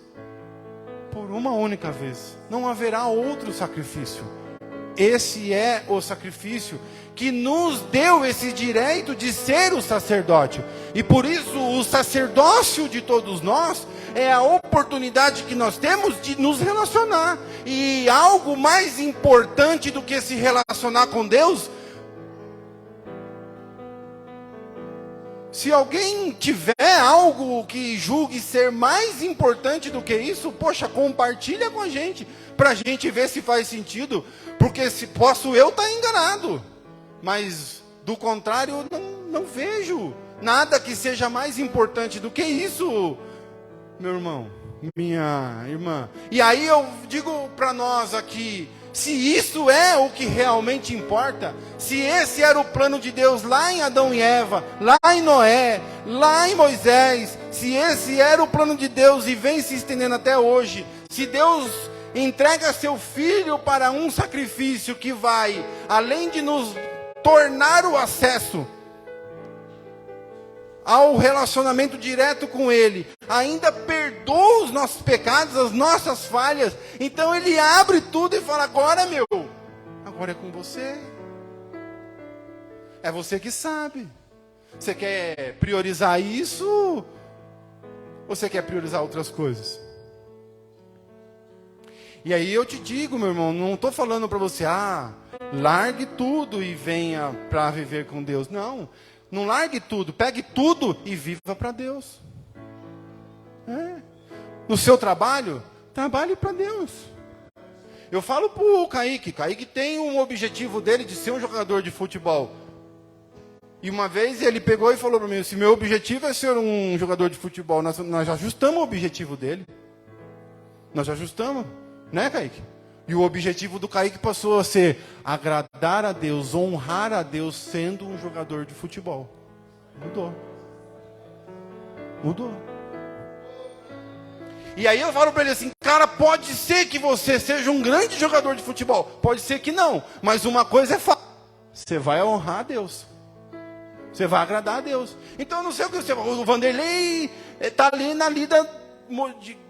por uma única vez. Não haverá outro sacrifício. Esse é o sacrifício que nos deu esse direito de ser o sacerdote. E por isso o sacerdócio de todos nós é a oportunidade que nós temos de nos relacionar. E algo mais importante do que se relacionar com Deus... Se alguém tiver algo que julgue ser mais importante do que isso, poxa, compartilha com a gente, para a gente ver se faz sentido, porque se posso eu estar enganado, mas do contrário eu não vejo nada que seja mais importante do que isso, meu irmão, minha irmã. E aí eu digo para nós aqui, se isso é o que realmente importa, se esse era o plano de Deus lá em Adão e Eva, lá em Noé, lá em Moisés, se esse era o plano de Deus e vem se estendendo até hoje, se Deus entrega seu filho para um sacrifício que vai, além de nos tornar o acesso ao relacionamento direto com Ele, ainda perdoa os nossos pecados, as nossas falhas. Então Ele abre tudo e fala, agora agora é com você. É você que sabe. Você quer priorizar isso? Ou você quer priorizar outras coisas? E aí eu te digo, meu irmão, não estou falando para você, largue tudo e venha para viver com Deus. Não largue tudo, pegue tudo e viva para Deus. No seu trabalho, trabalhe para Deus. Eu falo para o Kaique tem um objetivo dele de ser um jogador de futebol. E uma vez ele pegou e falou para mim, se meu objetivo é ser um jogador de futebol, nós ajustamos o objetivo dele. Nós ajustamos, né, Kaique? E o objetivo do Kaique passou a ser agradar a Deus, honrar a Deus sendo um jogador de futebol. Mudou. Mudou. E aí eu falo para ele assim, cara, pode ser que você seja um grande jogador de futebol. Pode ser que não. Mas uma coisa é fato. Você vai honrar a Deus. Você vai agradar a Deus. Então eu não sei o que você... O Vanderlei está ali na lida,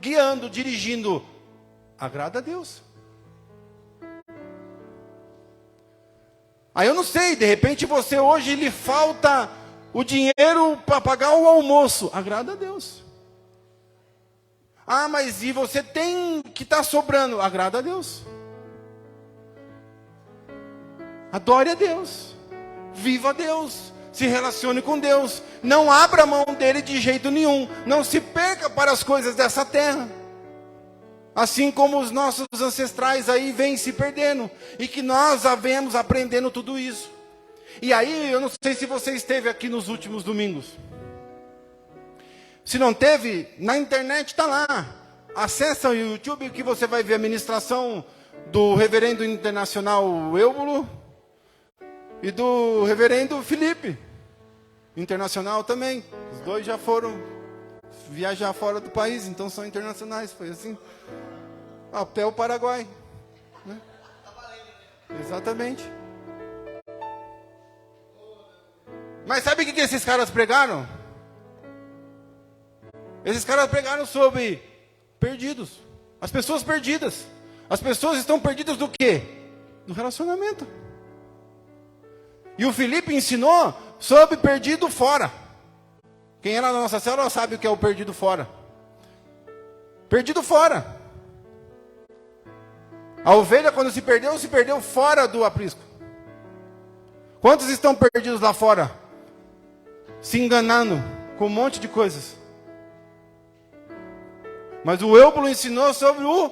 guiando, dirigindo. Agrada a Deus. Aí eu não sei, de repente você hoje lhe falta o dinheiro para pagar o almoço. Agrada a Deus. Ah, mas e você tem que estar sobrando. Agrada a Deus. Adore a Deus. Viva a Deus. Se relacione com Deus. Não abra mão dele de jeito nenhum. Não se perca para as coisas dessa terra. Assim como os nossos ancestrais aí vêm se perdendo. E que nós havemos aprendendo tudo isso. E aí, eu não sei se você esteve aqui nos últimos domingos. Se não teve, na internet está lá. Acessa o YouTube que você vai ver a ministração do reverendo internacional Eubulo e do reverendo Felipe, internacional também. Os dois já foram viajar fora do país, então são internacionais. Foi assim, até o Paraguai, né? Exatamente. Mas sabe o que esses caras pregaram? Esses caras pregaram sobre perdidos. As pessoas perdidas. As pessoas estão perdidas do quê? Do relacionamento. E o Felipe ensinou sobre perdido fora. Quem é lá na nossa célula sabe o que é o perdido fora. Perdido fora. A ovelha, quando se perdeu fora do aprisco. Quantos estão perdidos lá fora? Se enganando com um monte de coisas. Mas o Eubulo ensinou sobre o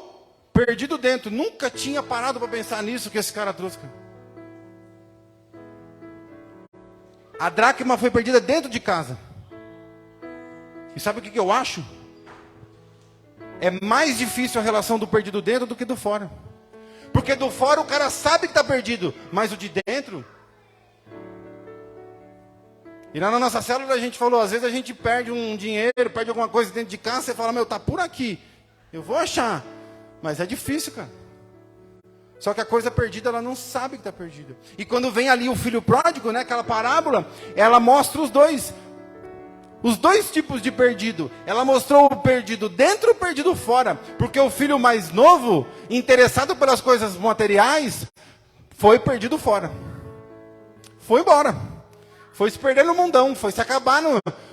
perdido dentro. Nunca tinha parado para pensar nisso que esse cara trouxe. A dracma foi perdida dentro de casa. E sabe o que eu acho? É mais difícil a relação do perdido dentro do que do fora. Porque do fora o cara sabe que está perdido. Mas o de dentro... E lá na nossa célula a gente falou, às vezes a gente perde um dinheiro, perde alguma coisa dentro de casa, você fala, meu, tá por aqui, eu vou achar. Mas é difícil, cara. Só que a coisa perdida, ela não sabe que está perdida. E quando vem ali o filho pródigo, né, aquela parábola, ela mostra os dois tipos de perdido. Ela mostrou o perdido dentro e o perdido fora. Porque o filho mais novo, interessado pelas coisas materiais, foi perdido fora. Foi embora. Foi se perder no mundão, foi se acabar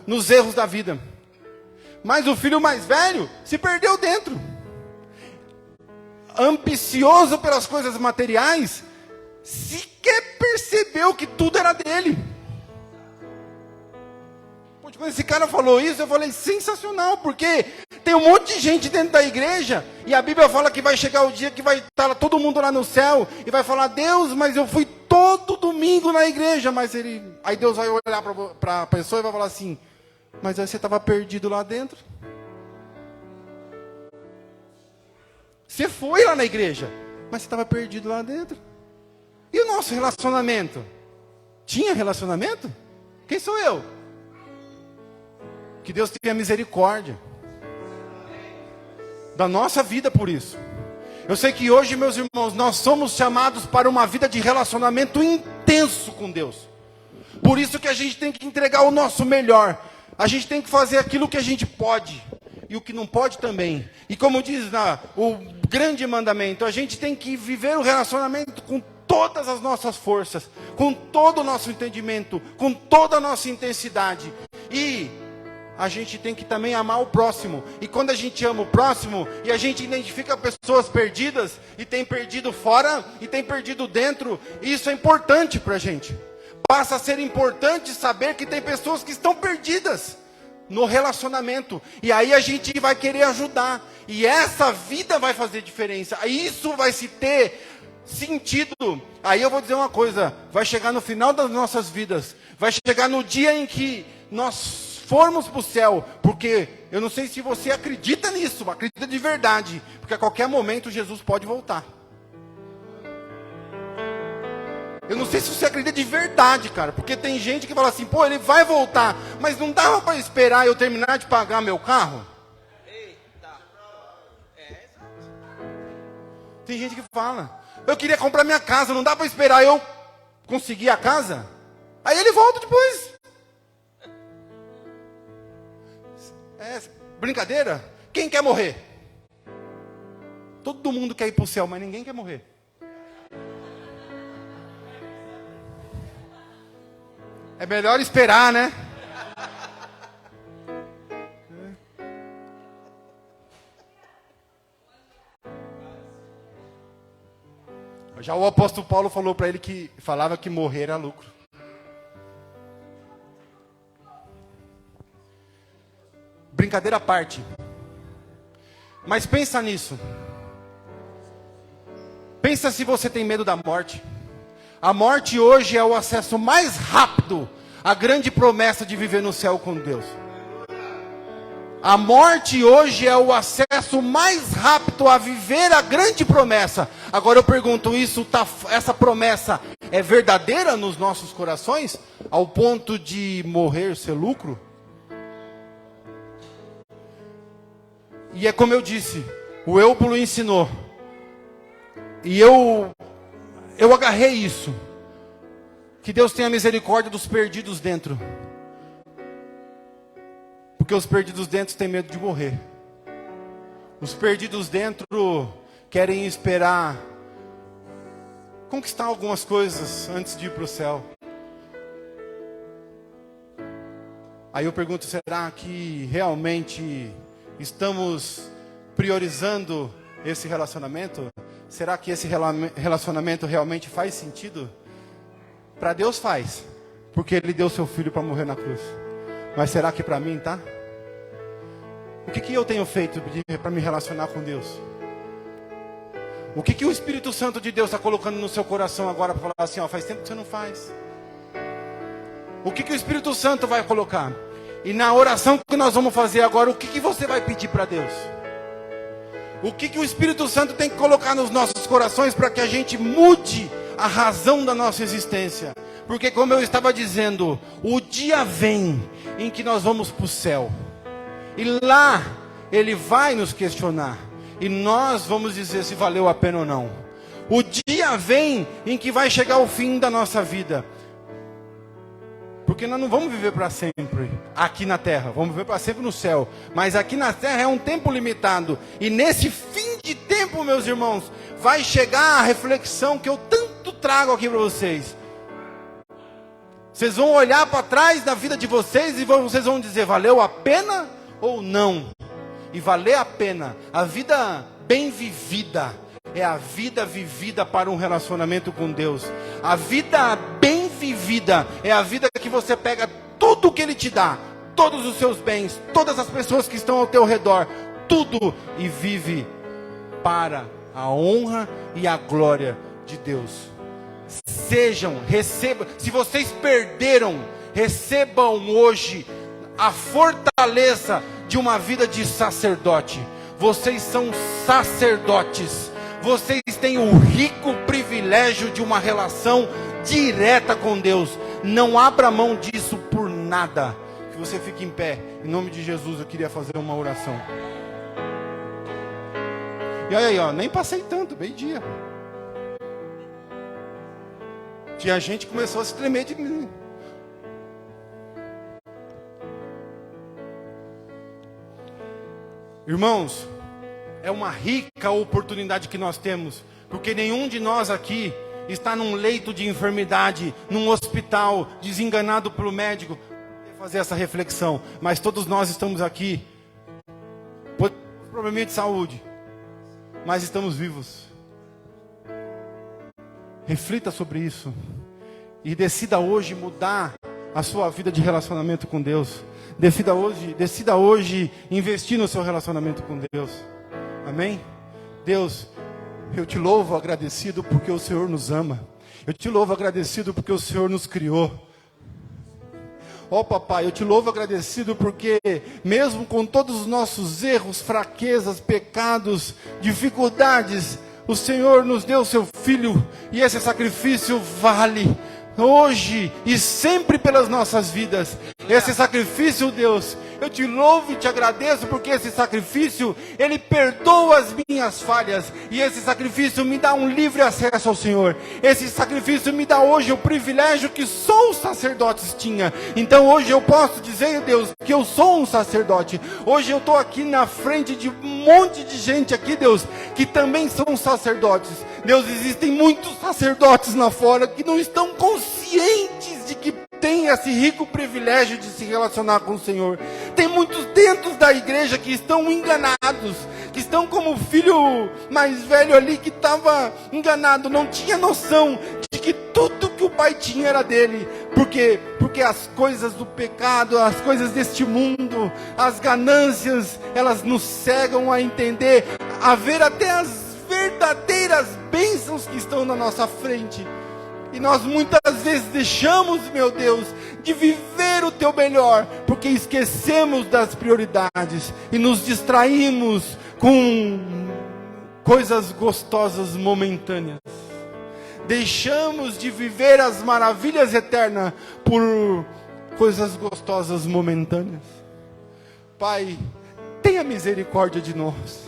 nos erros da vida. Mas o filho mais velho se perdeu dentro. Ambicioso pelas coisas materiais, sequer percebeu que tudo era dele. Quando esse cara falou isso, eu falei, sensacional, porque tem um monte de gente dentro da igreja, e a Bíblia fala que vai chegar o dia que vai estar todo mundo lá no céu, e vai falar, Deus, mas eu fui todo domingo na igreja, aí Deus vai olhar para a pessoa e vai falar assim, mas aí você estava perdido lá dentro. Você foi lá na igreja, mas você estava perdido lá dentro. E o nosso relacionamento? Tinha relacionamento? Quem sou eu? Que Deus tenha misericórdia da nossa vida por isso. Eu sei que hoje, meus irmãos, nós somos chamados para uma vida de relacionamento intenso com Deus. Por isso que a gente tem que entregar o nosso melhor. A gente tem que fazer aquilo que a gente pode. E o que não pode também. E como diz o grande mandamento, a gente tem que viver o relacionamento com todas as nossas forças. Com todo o nosso entendimento. Com toda a nossa intensidade. E a gente tem que também amar o próximo. E quando a gente ama o próximo, e a gente identifica pessoas perdidas, e tem perdido fora, e tem perdido dentro, isso é importante para a gente. Passa a ser importante saber que tem pessoas que estão perdidas no relacionamento. E aí a gente vai querer ajudar. E essa vida vai fazer diferença. Isso vai se ter sentido. Aí eu vou dizer uma coisa, vai chegar no final das nossas vidas, vai chegar no dia em que nós formos para o céu, porque eu não sei se você acredita nisso, acredita de verdade, porque a qualquer momento Jesus pode voltar. Eu não sei se você acredita de verdade, cara. Porque tem gente que fala assim, pô, ele vai voltar. Mas não dava para esperar eu terminar de pagar meu carro? Tem gente que fala, eu queria comprar minha casa, não dá para esperar eu conseguir a casa? Aí ele volta depois. É brincadeira? Quem quer morrer? Todo mundo quer ir para o céu, mas ninguém quer morrer. É melhor esperar, né? Já o apóstolo Paulo falou para ele que falava que morrer era lucro. Brincadeira à parte. Mas pensa nisso. Pensa se você tem medo da morte. A morte hoje é o acesso mais rápido à grande promessa de viver no céu com Deus. A morte hoje é o acesso mais rápido a viver a grande promessa. Agora eu pergunto, essa promessa é verdadeira nos nossos corações? Ao ponto de morrer ser lucro? E é como eu disse, o Eubulo ensinou. E eu agarrei isso. Que Deus tenha misericórdia dos perdidos dentro. Porque os perdidos dentro têm medo de morrer. Os perdidos dentro querem esperar conquistar algumas coisas antes de ir para o céu. Aí eu pergunto, será que realmente estamos priorizando esse relacionamento? Será que esse relacionamento realmente faz sentido? Para Deus faz, porque Ele deu seu filho para morrer na cruz. Mas será que para mim tá? O que eu tenho feito para me relacionar com Deus? O que o Espírito Santo de Deus está colocando no seu coração agora para falar assim, ó, faz tempo que você não faz? O que o Espírito Santo vai colocar? E na oração que nós vamos fazer agora, o que você vai pedir para Deus? O que o Espírito Santo tem que colocar nos nossos corações para que a gente mude a razão da nossa existência? Porque como eu estava dizendo, o dia vem em que nós vamos para o céu. E lá Ele vai nos questionar. E nós vamos dizer se valeu a pena ou não. O dia vem em que vai chegar o fim da nossa vida. Porque nós não vamos viver para sempre aqui na terra, vamos viver para sempre no céu. Mas aqui na terra é um tempo limitado. E nesse fim de tempo, meus irmãos, vai chegar a reflexão que eu tanto trago aqui para vocês. Vocês vão olhar para trás da vida de vocês e vocês vão dizer, valeu a pena ou não? E valer a pena, a vida bem vivida, é a vida vivida para um relacionamento com Deus. A vida bem vivida é a vida que você pega tudo o que Ele te dá, todos os seus bens, todas as pessoas que estão ao teu redor, tudo, e vive para a honra e a glória de Deus. Recebam, se vocês perderam, recebam hoje a fortaleza de uma vida de sacerdote. Vocês são sacerdotes. Vocês têm o rico privilégio de uma relação direta com Deus. Não abra mão disso por nada. Que você fique em pé. Em nome de Jesus eu queria fazer uma oração. E olha aí, ó, nem passei tanto, meio-dia. Tinha gente que começou a se tremer de mim. Irmãos, é uma rica oportunidade que nós temos, porque nenhum de nós aqui está num leito de enfermidade, num hospital, desenganado pelo médico, para fazer essa reflexão. Mas todos nós estamos aqui, por probleminha de saúde, mas estamos vivos. Reflita sobre isso e decida hoje mudar a sua vida de relacionamento com Deus. Decida hoje investir no seu relacionamento com Deus. Amém? Deus, eu te louvo agradecido porque o Senhor nos ama. Eu te louvo agradecido porque o Senhor nos criou. Ó papai, eu te louvo agradecido porque mesmo com todos os nossos erros, fraquezas, pecados, dificuldades, O Senhor nos deu o seu Filho, e esse sacrifício vale hoje e sempre pelas nossas vidas. Esse sacrifício, Deus, eu te louvo e te agradeço, porque esse sacrifício, ele perdoa as minhas falhas, e esse sacrifício me dá um livre acesso ao Senhor. Esse sacrifício me dá hoje o privilégio que só os sacerdotes tinham. Então hoje eu posso dizer, Deus, que eu sou um sacerdote. Hoje eu estou aqui na frente de um monte de gente aqui, Deus, que também são sacerdotes. Deus, existem muitos sacerdotes lá fora que não estão conscientes de que tem esse rico privilégio de se relacionar com o Senhor. Tem muitos dentro da igreja que estão enganados, que estão como o filho mais velho ali que estava enganado, não tinha noção de que tudo que o pai tinha era dele. Porque as coisas do pecado, as coisas deste mundo, as ganâncias, elas nos cegam a entender, a ver até as verdadeiras bênçãos que estão na nossa frente. E nós muitas vezes deixamos, meu Deus, de viver o teu melhor, porque esquecemos das prioridades e nos distraímos com coisas gostosas momentâneas. Deixamos de viver as maravilhas eternas por coisas gostosas momentâneas. Pai, tenha misericórdia de nós.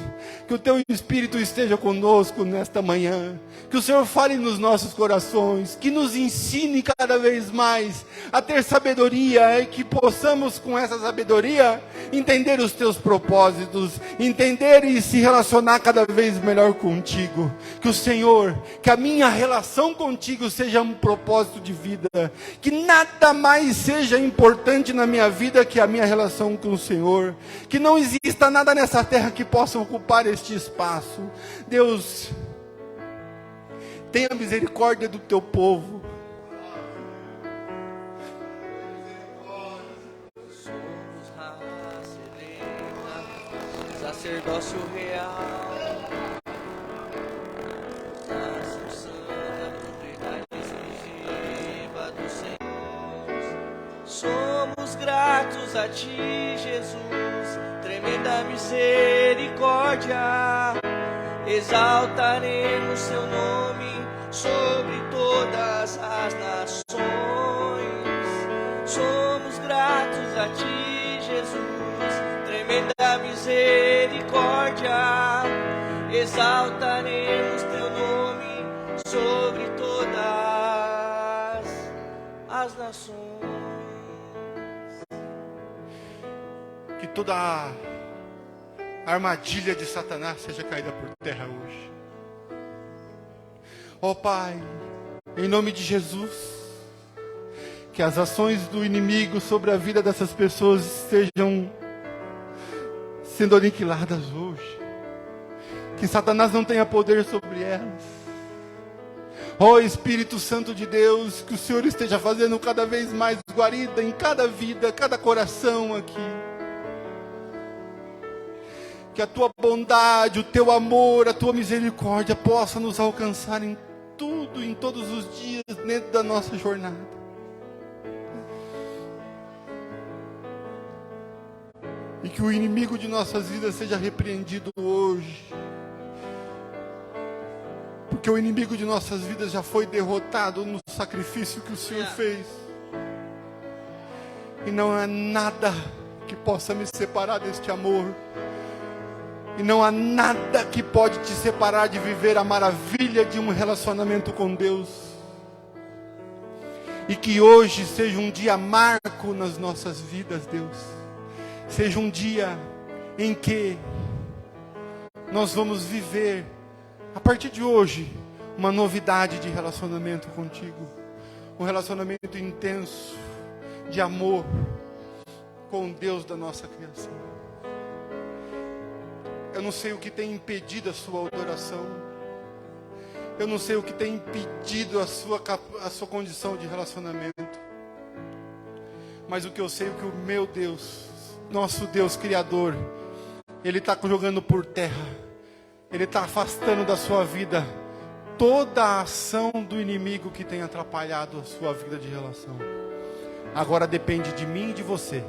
Que o teu Espírito esteja conosco nesta manhã. Que o Senhor fale nos nossos corações. Que nos ensine cada vez mais a ter sabedoria. E que possamos com essa sabedoria entender os teus propósitos. Entender e se relacionar cada vez melhor contigo. Que o Senhor, que a minha relação contigo seja um propósito de vida. Que nada mais seja importante na minha vida que a minha relação com o Senhor. Que não exista nada nessa terra que possa ocupar este espaço. Deus, tenha misericórdia do teu povo. Somos raça eleita, sacerdócio real, nação santa, propriedade exclusiva do Senhor. Somos gratos a ti, Jesus, tremenda misericórdia. Exaltaremos seu nome sobre todas as nações. Somos gratos a ti, Jesus, tremenda misericórdia. Exaltaremos teu nome sobre todas as nações. Que toda a armadilha de Satanás seja caída por terra hoje. Ó Pai, em nome de Jesus, que as ações do inimigo sobre a vida dessas pessoas estejam sendo aniquiladas hoje. Que Satanás não tenha poder sobre elas. Ó Espírito Santo de Deus, que o Senhor esteja fazendo cada vez mais guarida em cada vida, cada coração aqui. Que a tua bondade, o teu amor, a tua misericórdia possa nos alcançar em tudo, em todos os dias, dentro da nossa jornada. E que o inimigo de nossas vidas seja repreendido hoje. Porque o inimigo de nossas vidas já foi derrotado no sacrifício que o Senhor fez. E não há nada que possa me separar deste amor. E não há nada que pode te separar de viver a maravilha de um relacionamento com Deus. E que hoje seja um dia marco nas nossas vidas, Deus. Seja um dia em que nós vamos viver, a partir de hoje, uma novidade de relacionamento contigo. Um relacionamento intenso, de amor, com Deus da nossa criação. Eu não sei o que tem impedido a sua adoração. Eu não sei o que tem impedido a sua condição de relacionamento. Mas o que eu sei é que o meu Deus, nosso Deus Criador, Ele está jogando por terra. Ele está afastando da sua vida toda a ação do inimigo que tem atrapalhado a sua vida de relação. Agora depende de mim e de você